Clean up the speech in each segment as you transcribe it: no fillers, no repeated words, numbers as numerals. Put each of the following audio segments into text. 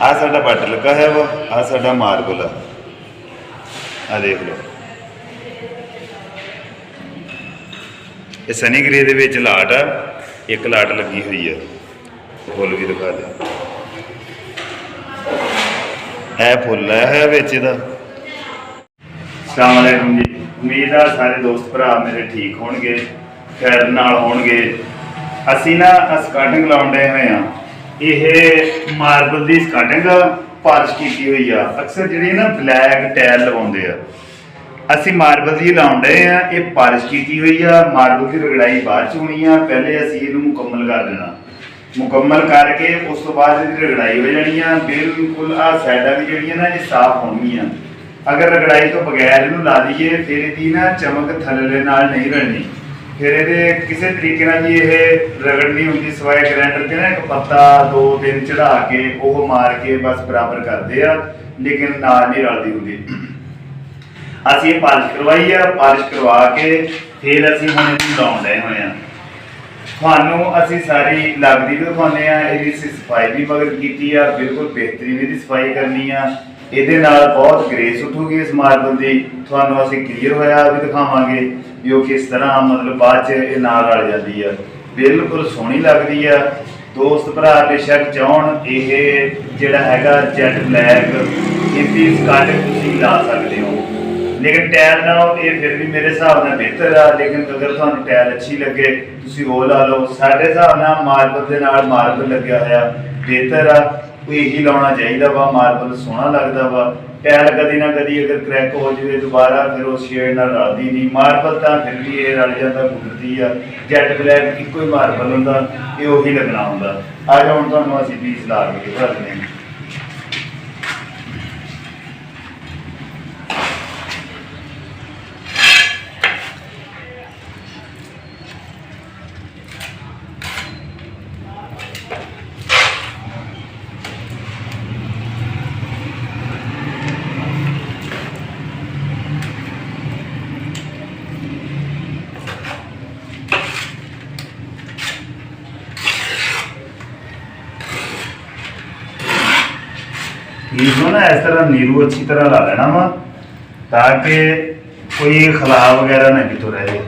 आ साडा बट लगा है वा, आ साडा मार्बल आ देख लो। ये सनी ग्रे दे विच लाट आ, एक लाट लगी हुई है, फुल भी दिखा दे, है फुल है विच दा। अस्सलाम वालेकुम जी, उम्मीद है सारे दोस्त भरा मेरे ठीक होणगे, खैर नाल होणगे। असी ना स्कार्टिंग लाउण डे होए हां, यह मार्बल की स्कार्टिंग पालिश की हुई आ। अक्सर जी ना ब्लैक टाइल लवाउंदे आ, असी मार्बल की लाउण डे आ। ये पालिश की हुई आ, मार्बल की रगड़ाई बाद च होनी आ, पहले असी इहनूं मुकम्मल कर देना। मुकम्मल करके उस तो बाद इसकी रगड़ाई हो जानी आ, बिल्कुल आ साइडां भी जिहड़ियां ना ये साफ होणगियां। अगर रगड़ाई तो बगैर इहनूं ला दईए फिर इसकी ना चमक थल्ले नाल नहीं रलनी, फिर ये किसी तरीके नाल जी ये रगड़नी होंगी, सवाए ग्राइंडर से ना एक पत्ता 2-3 चढ़ा के वो मार के बस बराबर करते हैं, लेकिन नाल नहीं रलती होंगी। असीं ये पालिश करवाई है, पालिश करवा के फिर असीं हुण इहनूं लाउण डए होए हां। तुहानूं असीं सारी लगदी भी दिखाउने आ, इहदी सफाई भी मगर कीती आ, बिल्कुल बेहतरीन इहदी सफाई करनी आ। ਇਹਦੇ ਨਾਲ बहुत ग्रेस उठूगी इस मार्बल की, ਤੁਹਾਨੂੰ ਅਸੀਂ क्लीयर होया भी दिखावांगे भी वो किस तरह मतलब बाद च ਇਹ ਨਾਲ रल जाती है, बिल्कुल सोहनी लगती है। दोस्त भरा बेशक चाहण ਇਹ ਜਿਹੜਾ हैगा जैट ब्लैक इसकी स्कार्टिंग तुसीं ला सकते हो, लेकिन टाइल नाल ये फिर भी मेरे हिसाब नाल बेहतर आ। लेकिन अगर तुहानूं टाइल अच्छी लगे तुसीं वो ला लो, साडे हिसाब नाल मार्बल दे नाल मार्बल लग्या होया बेहतर आ, यही लाना चाहिए वा। मार्बल सोहना लगता वा, टाइल कदी ना कदी अगर क्रैक हो जाए दोबारा फिर उस शेड नाल रलदी नहीं। मार्बल तो फिर भी ये रल जाता, कुदरती आ। जैट ब्लैक इको ही मार्बल होंदा, ये उही लगना होंदा। अज हुण तुहानूं असीं पीस ला के दिखाते हैं। इसको ना इस तरह नीरू अच्छी तरह ला लेना वा, ताकि कोई खला वगैरह ना कितों रहे।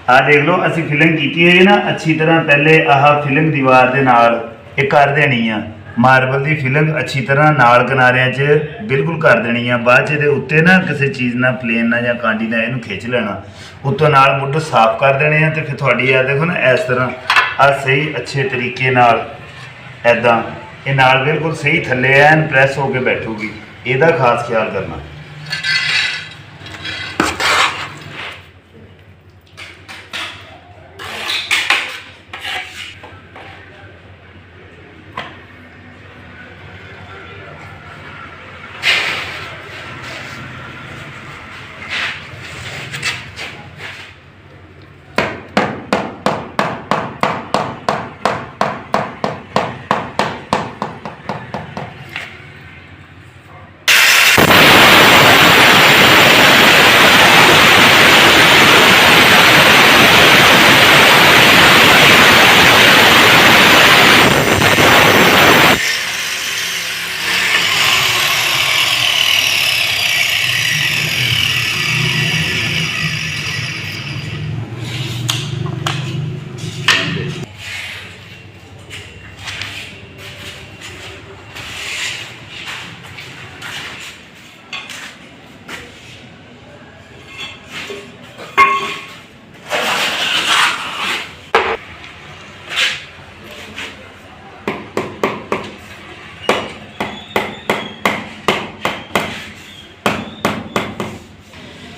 आ देख लो असी फिलिंग की है ना अच्छी तरह, पहले आह फिलिंग दीवार के नाल ये कर देनी आ। मार्बल की फिलिंग अच्छी तरह नाल किनारियां च बिल्कुल कर देनी आ। बाद च उत्ते ना किसी चीज़ ना प्लेन ना या कांडी ना इहनूं खिंच लेना, उत्तों नाल मुੱਢ साफ कर देने आ। तो फिर थोड़ी आ देखो ना इस तरह आ सही अच्छे तरीके नाल ऐदा ये नाल बिल्कुल सही थल्ले एन प्रैस होकर बैठूगी, ਇਹਦਾ खास ख्याल करना।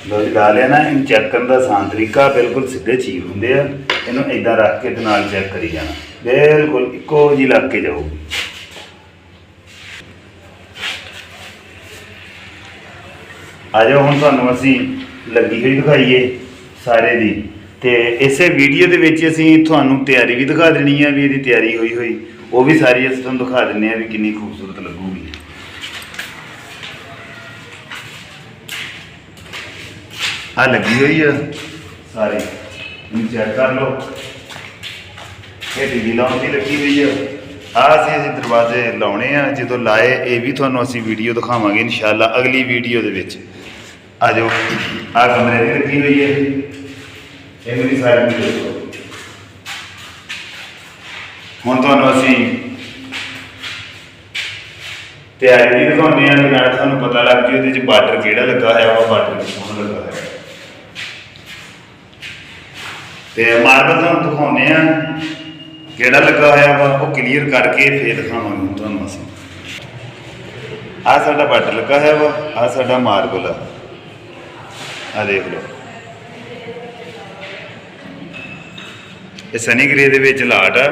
लो ला लिया ना, इन चेक करने का आसान तरीका, बिल्कुल सीधे चीर होंगे। ਇਹਨੂੰ ਇਦਾਂ ਰੱਖ ਕੇ ਤੇ ਨਾਲ ਚੈੱਕ ਕਰੀ ਜਾਣਾ, ਬਿਲਕੁਲ ਇੱਕੋ ਜਿਹੀ ਲੱਗ ਕੇ ਜਾਊਗੀ। ਆ ਜਾਓ ਹੁਣ ਤੁਹਾਨੂੰ ਅਸੀਂ ਲੱਗੀ ਹੋਈ ਦਿਖਾਈਏ ਸਾਰੇ ਦੀ, ਤੇ ਇਸੇ ਵੀਡੀਓ ਦੇ ਵਿੱਚ ਅਸੀਂ ਤੁਹਾਨੂੰ ਤਿਆਰੀ ਵੀ ਦਿਖਾ ਦੇਣੀ ਆ ਵੀ ਇਹਦੀ ਤਿਆਰੀ ਹੋਈ ਹੋਈ, ਉਹ ਵੀ ਸਾਰੀ ਅਸੀਂ ਤੁਹਾਨੂੰ ਦਿਖਾ ਦਿੰਦੇ ਆ ਵੀ ਕਿੰਨੀ ਖੂਬਸੂਰਤ ਲੱਗੂਗੀ। ਆ ਲੱਗੀ ਹੋਈ ਆ ਸਾਰੀ, ਇਹਨੂੰ ਚੈੱਕ ਕਰ ਲਓ। ਇਹ ਟੀਵੀ ਲਾਉਣ ਦੀ ਲੱਗੀ ਹੋਈ ਆ। ਅਸੀਂ ਦਰਵਾਜ਼ੇ ਲਾਉਣੇ ਆ, ਜਦੋਂ ਲਾਏ ਇਹ ਵੀ ਤੁਹਾਨੂੰ ਅਸੀਂ ਵੀਡੀਓ ਦਿਖਾਵਾਂਗੇ ਇਨਸ਼ਾਅੱਲਾ ਅਗਲੀ ਵੀਡੀਓ ਦੇ ਵਿੱਚ। ਆ ਜਾਓ, ਆ ਕਮਰੇ ਦੀ ਲੱਗੀ ਹੋਈ ਹੈ, ਇਹਨੂੰ ਵੀ ਸਾਰੀ ਵੀਡੀਓ। ਹੁਣ ਤੁਹਾਨੂੰ ਅਸੀਂ ਤਿਆਰੀ ਵੀ ਦਿਖਾਉਂਦੇ ਆ, ਨਾਲ ਤੁਹਾਨੂੰ ਪਤਾ ਲੱਗ ਜੂ ਇਹਦੇ 'ਚ ਬਾਰਡਰ ਕਿਹੜਾ ਲੱਗਾ ਹੋਇਆ ਵਾ, ਬਾਰਡਰ ਕਿੱਥੋਂ ਲੱਗਾ ਹੋਇਆ। ਤੇ ਮਾਰਬਲ ਤੁਹਾਨੂੰ ਦਿਖਾਉਂਦੇ ਆ ਕਿਹੜਾ ਲੱਗਾ ਹੋਇਆ ਵਾ, ਉਹ ਕਲੀਅਰ ਕਰਕੇ ਫੇਰ ਦਿਖਾਵਾਂਗੇ ਹੁਣ ਤੁਹਾਨੂੰ ਅਸੀਂ। ਆਹ ਸਾਡਾ ਬਾਰਡਰ ਲੱਗਾ ਹੋਇਆ ਵਾ, ਆਹ ਸਾਡਾ ਮਾਰਬਲ ਆ, ਆਹ ਦੇਖ ਲਓ। ਇਹ ਸਨੀ ਗ੍ਰੇ ਦੇ ਵਿੱਚ ਲਾਟ ਆ,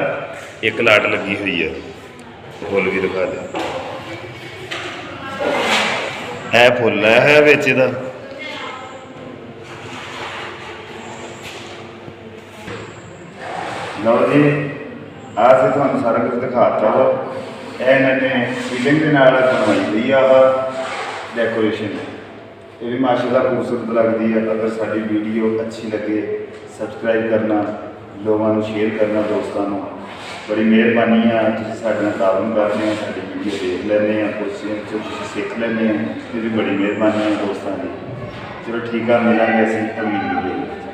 ਇੱਕ ਲਾਟ ਲੱਗੀ ਹੋਈ ਆ, ਫੁੱਲ ਵੀ ਦਿਖਾ ਦੇ। ਇਹ ਫੁੱਲ ਹੈ ਵਿੱਚ ਇਹਦਾ, ਲਓ ਜੀ। ਆਹ ਅਸੀਂ ਤੁਹਾਨੂੰ ਸਾਰਾ ਕੁਝ ਦਿਖਾਤਾ ਵਾ। ਇਹ ਇਹਨਾਂ ਨੇ ਫੀਲਿੰਗ ਦੇ ਨਾਲ ਬਣਵਾਈ ਹੋਈ ਆ ਡੈਕੋਰੇਸ਼ਨ, ਇਹ ਵੀ ਮਾਸ਼ਾਅੱਲਾ ਖੂਬਸੂਰਤ ਲੱਗਦੀ ਹੈ। ਅਗਰ ਸਾਡੀ ਵੀਡੀਓ ਅੱਛੀ ਲੱਗੇ ਸਬਸਕ੍ਰਾਈਬ ਕਰਨਾ, ਲੋਕਾਂ ਨੂੰ ਸ਼ੇਅਰ ਕਰਨਾ, ਦੋਸਤਾਂ ਨੂੰ। ਬੜੀ ਮਿਹਰਬਾਨੀ ਆ, ਤੁਸੀਂ ਸਾਡੇ ਨਾਲ ਤਾਲੁਕ ਕਰਦੇ ਹੋ, ਸਾਡੀ ਵੀਡੀਓ ਦੇਖ ਲੈਂਦੇ ਆ, ਕੁਛ ਤੁਸੀਂ ਸਿੱਖ ਲੈਂਦੇ ਆ, ਇਹ ਵੀ ਬੜੀ ਮਿਹਰਬਾਨੀ ਹੈ ਦੋਸਤਾਂ ਦੀ। ਚਲੋ ਠੀਕ ਆ, ਮਿਲਾਂਗੇ ਅਸੀਂ ਅਗਲੀ ਵੀਡੀਓ।